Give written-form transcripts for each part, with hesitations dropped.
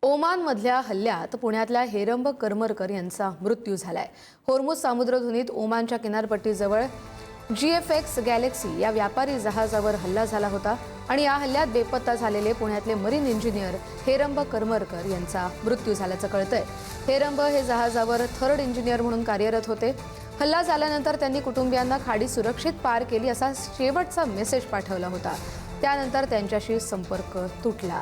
ओमानमधल्या हल्ल्यात पुण्यातल्या हेरंब करमरकर यांचा मृत्यू झालाय। होर्मुझ सामुद्रधुनीत ओमानच्या किनारपट्टीजवळ GFX गॅलेक्सी या व्यापारी जहाजावर हल्ला झाला होता आणि या हल्ल्यात बेपत्ता झालेले पुण्यातले मरीन इंजिनियर हेरंब करमरकर यांचा मृत्यू झाल्याचं कळतंय। हेरंब हे जहाजावर थर्ड इंजिनियर म्हणून कार्यरत होते। हल्ला झाल्यानंतर त्यांनी कुटुंबियांना खाडी सुरक्षित पार केली असा शेवटचा मेसेज पाठवला होता। त्यानंतर त्यांच्याशी संपर्क तुटला।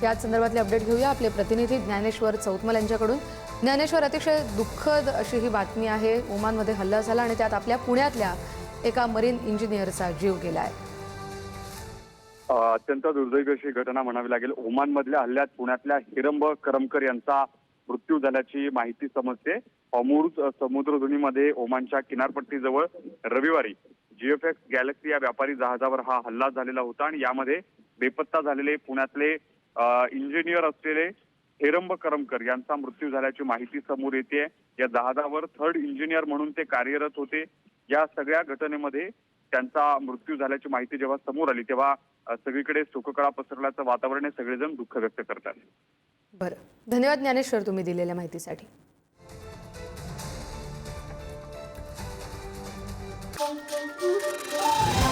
याच संदर्भातले अपडेट घेऊया आपले प्रतिनिधी ज्ञानेश्वर चौतमल यांच्याकडून। ज्ञानेश्वर, अतिशय दुःखद अशी ही बातमी आहे। ओमानमध्ये हल्ला झाला आणि त्यात आपल्या पुण्यातल्या एका मरीन इंजिनियरचा जीव गेलाय। अत्यंत दुर्दैवी अशी घटना म्हणावी लागेल। ओमानमधल्या हल्ल्यात पुण्यातल्या हेरंब करमरकर यांचा मृत्यू झाल्याची माहिती समजते। होर्मुझ समुद्रधुनीमध्ये ओमानच्या किनारपट्टीजवळ रविवारी GFX गॅलेक्सी या व्यापारी जहाजावर हा हल्ला झालेला होता आणि यामध्ये बेपत्ता झालेले पुण्यातले इंजिनियर असलेले हेरंब करमरकर यांचा मृत्यू झाल्याची माहिती समोर येते। या जहाजावर थर्ड इंजिनियर म्हणून ते कार्यरत होते। या सगळ्या घटनेमध्ये त्यांचा मृत्यू झाल्याची माहिती जेव्हा समोर आली तेव्हा सगळीकडे शोककळा पसरल्याचं वातावरण आहे। सगळेजण दुःख व्यक्त करतात। बरं, धन्यवाद ज्ञानेश्वर तुम्ही दिलेल्या माहितीसाठी। Thank you.